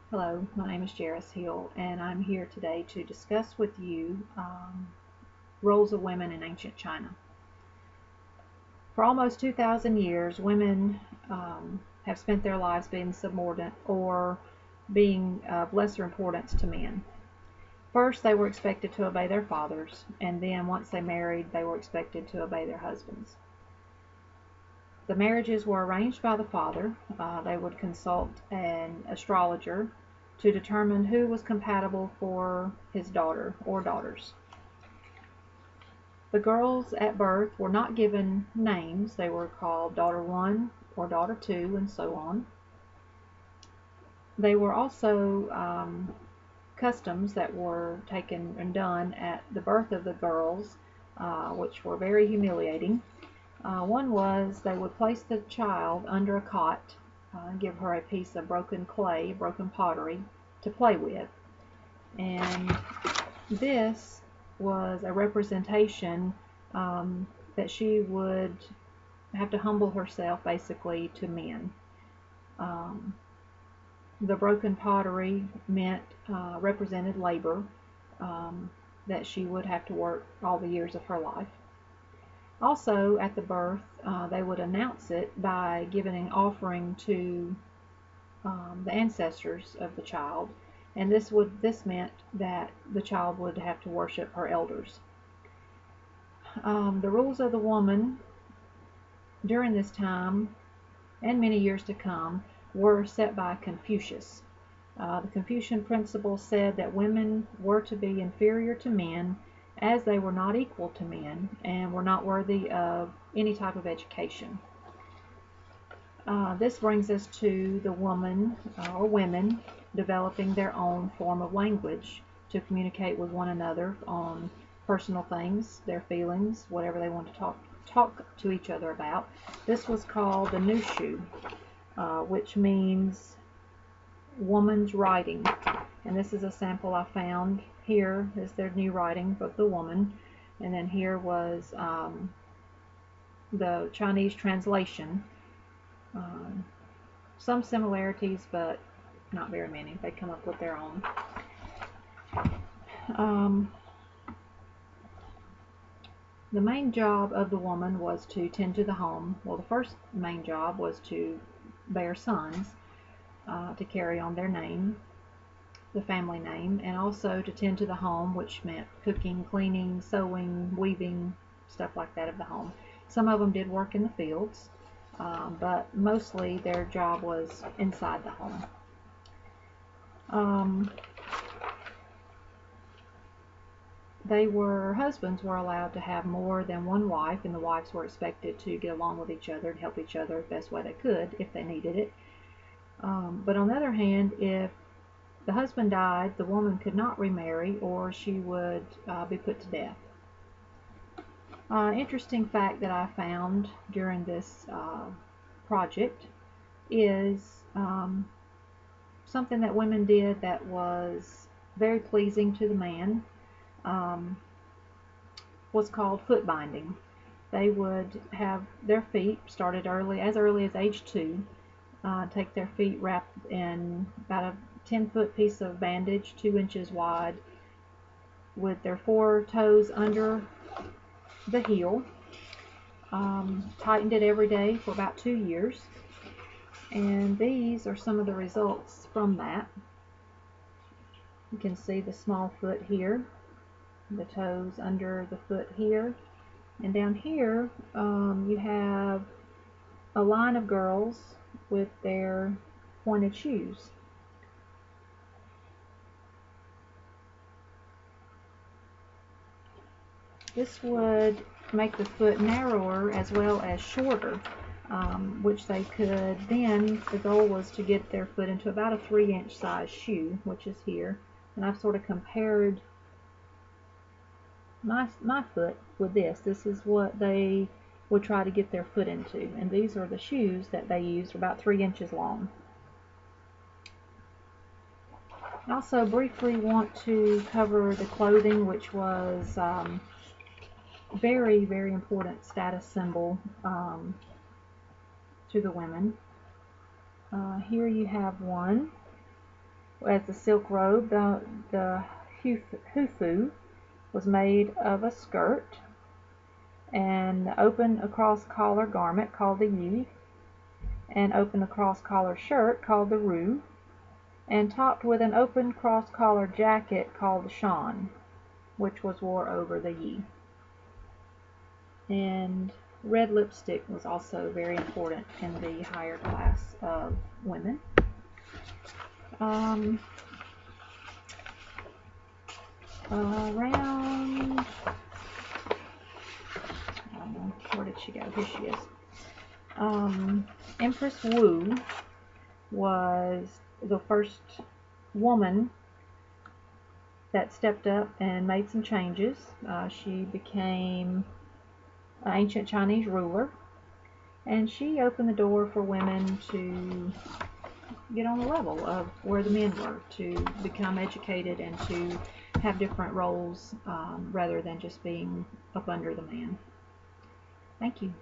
Hello, my name is Jairus Hill, and I'm here today to discuss with you roles of women in ancient China. For almost 2,000 years, women have spent their lives being subordinate or being of lesser importance to men. First, they were expected to obey their fathers, and then once they married, they were expected to obey their husbands. The marriages were arranged by the father. They would consult an astrologer to determine who was compatible for his daughter or daughters. The girls at birth were not given names. They were called daughter one or daughter two, and so on. They were also customs that were taken and done at the birth of the girls, which were very humiliating. One was they would place the child under a cot, give her a piece of broken clay, broken pottery, to play with. And this was a representation that she would have to humble herself basically to men. Um, the broken pottery meant represented labor that she would have to work all the years of her life. Also, at the birth, they would announce it by giving an offering to the ancestors of the child, and this meant that the child would have to worship her elders. The rules of the woman during this time and many years to come were set by Confucius. The Confucian principle said that women were to be inferior to men as they were not equal to men and were not worthy of any type of education. This brings us to the woman or women developing their own form of language to communicate with one another on personal things, their feelings, whatever they want to talk to each other about. This was called the Nushu, which means woman's writing. And this is a sample I found. Here is their new writing of the woman, and then here was the Chinese translation. Um, some similarities, but not very many. They come up with their own. Um, the main job of the woman was to tend to the home. Well, the first main job was to bear sons, to carry on their name, the family name, and also to tend to the home, which meant cooking, cleaning, sewing, weaving, stuff like that of the home. Some of them did work in the fields, but mostly their job was inside the home. Um, husbands were allowed to have more than one wife, and the wives were expected to get along with each other and help each other the best way they could if they needed it. But on the other hand, if the husband died, the woman could not remarry, or she would be put to death. Interesting fact that I found during this project is something that women did that was very pleasing to the man. Was called foot binding. They would have their feet started as early as age 2, take their feet wrapped in about a 10-foot piece of bandage, 2 inches wide, with their 4 toes under the heel. Tightened it every day for about 2 years. And these are some of the results from that. You can see the small foot here, the toes under the foot here, and down here you have a line of girls with their pointed shoes. This would make the foot narrower as well as shorter, which they could then, the goal was to get their foot into about a 3-inch size shoe, which is here. And I've sort of compared my foot with this. This is what they would try to get their foot into, and these are the shoes that they used, about 3 inches long. I also briefly want to cover the clothing, which was very, very important status symbol to the women. Here you have one. As the silk robe, the hufu was made of a skirt, and open across collar garment called the yi, and open across collar shirt called the ru, and topped with an open cross collar jacket called the shan, which was wore over the yi. And red lipstick was also very important in the higher class of women. Around, I don't know, where did she go? Here she is. Empress Wu was the first woman that stepped up and made some changes. She became an ancient Chinese ruler, and she opened the door for women to get on the level of where the men were, to become educated and to have different roles rather than just being up under the man. Thank you.